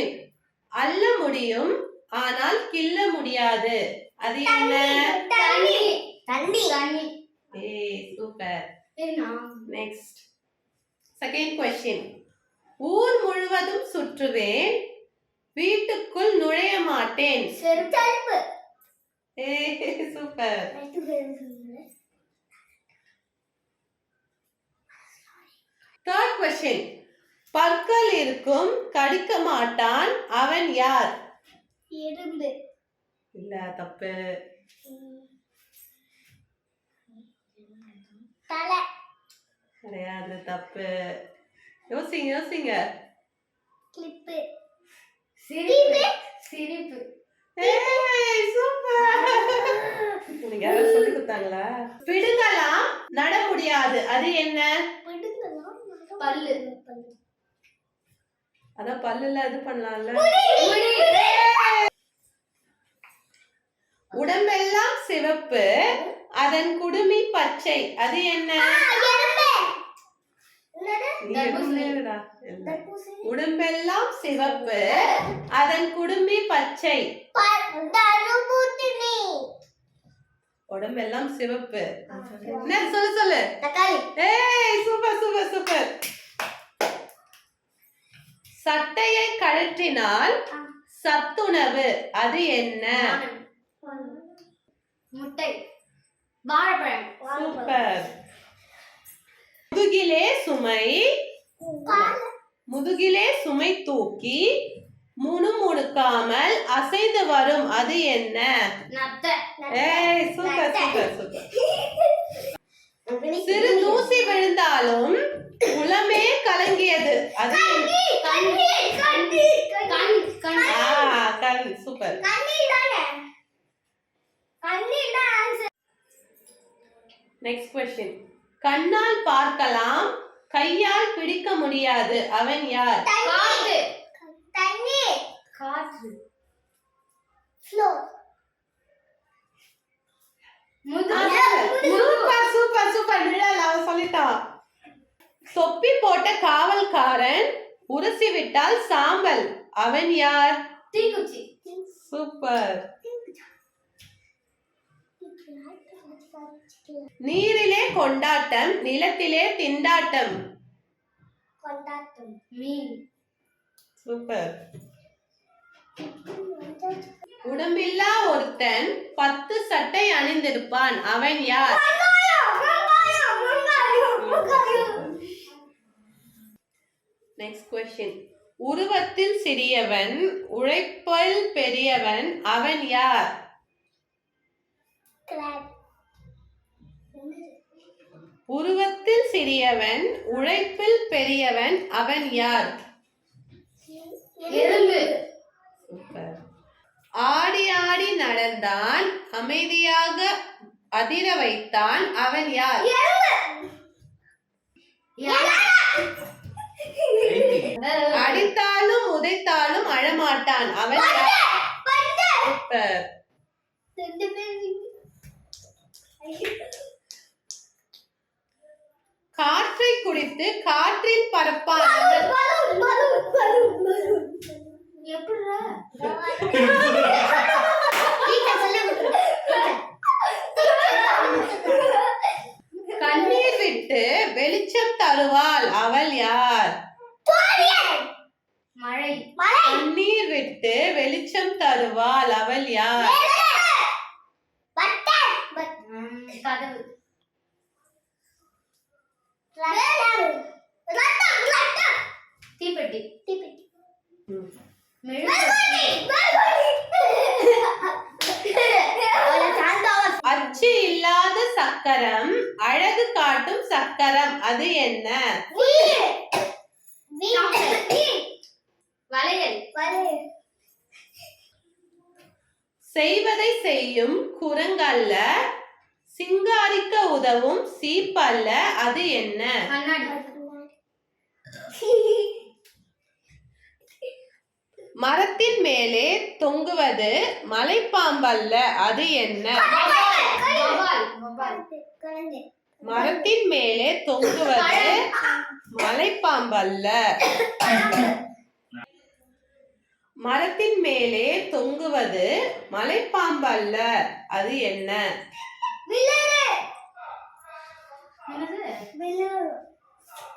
Question. அள்ள முடியும் ஆனால் கிள்ள முடியாது, அது என்ன? தண்ணி. சூப்பர். Next second question. ஊர் முழுவதும் சுற்றுவேன், வீட்டுக்குள் நுழைய மாட்டேன். செருப்பு. சூப்பர். Third question. பற்கள் இருக்கும், கடிக்க மாட்டான், அவன் யார்? எறும்பு. இல்ல, தப்பு. தலை. கிடையாது, தப்பு. யோசிங்க. கிளிப்பு. சிரிப்பு. சூப்பர். நீங்க யாராவது சொல்லி கொடுத்தாங்களா? பிடுங்கலாம், நட முடியாது, அது என்ன? பல்லு. அதான் பல்லுல இது பண்ணலாம்ல. உடம்பெல்லாம் சிவப்பு, அதன் குடுமி பச்சை, அது என்ன? உடம்பெல்லாம் சிவப்பு, அதன் குடுமி பச்சை. உடம்பெல்லாம் சிவப்பு. என்ன? சொல்லு. சூப்பர். சட்டையை கழற்றினால் சத்துணவு, அது என்ன? முட்டை. வாழைப்பழம். சூப்பர். முதுகிலே சுமை தூக்கி முணுமுணுக்காமல் அசைந்து வரும், அது என்ன? சூப்பர். சிறு தூசி விழுந்தாலும் உளமே கலங்கியது, அது கண். சூப்பர். Next question. கண்ணால் பார்க்கலாம், கையால் பிடிக்க முடியாது, அவன் யார்? காற்று. சூப்பர். நிழல், அவன் சொல்லிட்டான். தொப்பி போட்ட காவல்காரன் உரசி விட்டால் சாம்பல், அவன் யார்? தீக்குச்சி. சூப்பர். நீரிலே கொண்டாட்டம், நிலத்திலே திண்டாட்டம். மீன். சூப்பர். உடம்பில்லா ஒருத்தன் 10 சட்டை அணிந்திருப்பான், அவன் யார்? Next question. உருவத்தில் சிறியவன், உழைப்பில் பெரியவன், அவன் யார்? உருவத்தில் சிறியவன், உழைப்பில் பெரியவன், அவன் யார்? எறும்பு. சூப்பர். ஆடி ஆடி நடந்தான், அமைதியாக அதிர வைத்தான், அவன் யார்? அடித்தாலும் உதைத்தாலும் அழமாட்டான், அவன் யார்? சூப்பர். காற்றை குடித்து காற்றில் பறப்பான், கண்ணீர் விட்டு வெளிச்சம் தருவாள், அவள் யார்? மழை. கண்ணீர் விட்டு வெளிச்சம் தருவாள், அவள் யார்? கதவு. தீப்பெட்டி. அச்சு இல்லாத சக்கரம், அழகு காட்டும் சக்கரம், அது என்ன? வளையல். செய்வதை செய்யும் குரங்கல்ல, சிங்காரிக்க உதவும் சீப்பல்ல, அது என்ன? மரத்தின் மேலே தொங்குவது மலைப்பாம்பல்ல, அது என்ன? மரத்தின் மேலே தொங்குவது மலைப்பாம்பல்ல. மரத்தின் மேலே தொங்குவது மலைப்பாம்பு அல்ல, அது என்ன?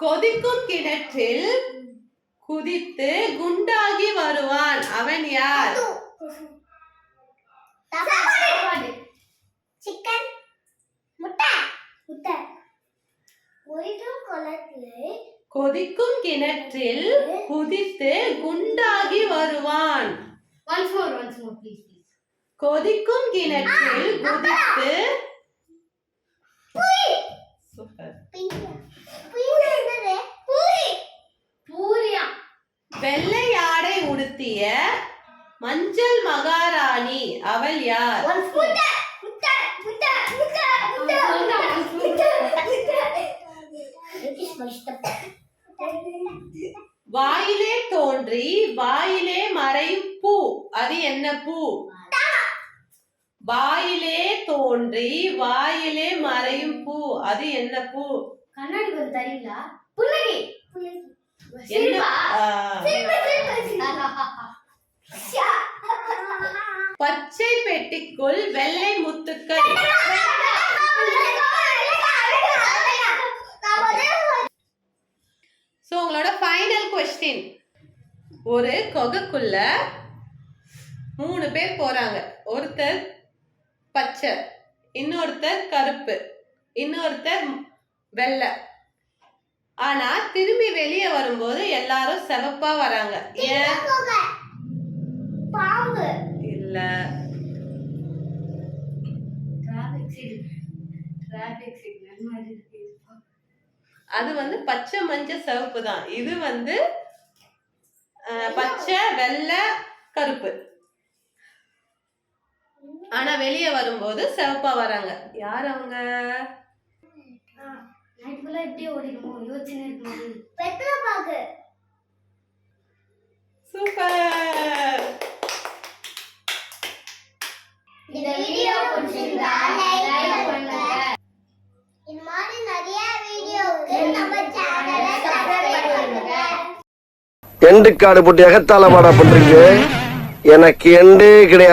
கொதிக்கும் கிணற்றில் குதித்து குண்டாகி வருவான், அவன் யார்? சிக்கன், முட்டை. கொதிக்கும் கிணற்றில் குதித்து குண்டாகி வருவான். Once more, please. கொதிக்கும் கிணற்றில் குதித்து சூப்பர். பூரியா. வெள்ளை ஆடை உடுத்திய மஞ்சள் மகாராணி, அவள் யார்? வாயிலே தோன்றி வாயிலே மறையும் பூ, அது என்ன பூ? வாயிலே தோன்றி வாயிலே மறையும் பூ, அது என்ன பூ? கண்ணாடி கொஞ்சம் தரீங்களா? புன்னகை. என்ன? பச்சை பெட்டிக்குள் வெள்ளை முத்துக்கள். சோ உங்களோட ஃபைனல் क्वेश्चन. ஒரு கொகைக்குள்ள 3 பேர் போறாங்க. ஒருத்தர் பச்சை, இன்னொருத்தர் கருப்பு, இன்னொருத்தர் வெள்ளை. ஆனா திரும்பி வெளியே வரும்போது எல்லாரும் சிவப்பா வராங்க. ஏன்? பாம்பு இல்ல, டிராபிக் சிக்னல் மாதிரி இருக்கு. அது பச்சை மஞ்சள் சிவப்பு தான். இது பச்சை வெள்ளை கருப்பு. ஆனா வெளியே வரும்போது சிவப்பா வராங்க. யார் அவங்க? நைட்ல இப்படியே ஓடிடுமோ யோசனை இருக்கும்போது வெத்தலை பாக்கு. சூப்பர். இந்த வீடியோ பிடிச்சிருந்தா லைக் பண்ணுங்க. இந்த மாதிரி நிறைய வீடியோக்கு நம்ம சேனலை சப்ஸ்கிரைப் பண்ணுங்க. எண்டு காடு போட்டு எகத்தால மாடா பண்றீங்க. எனக்கு எண்டே கிடையாது.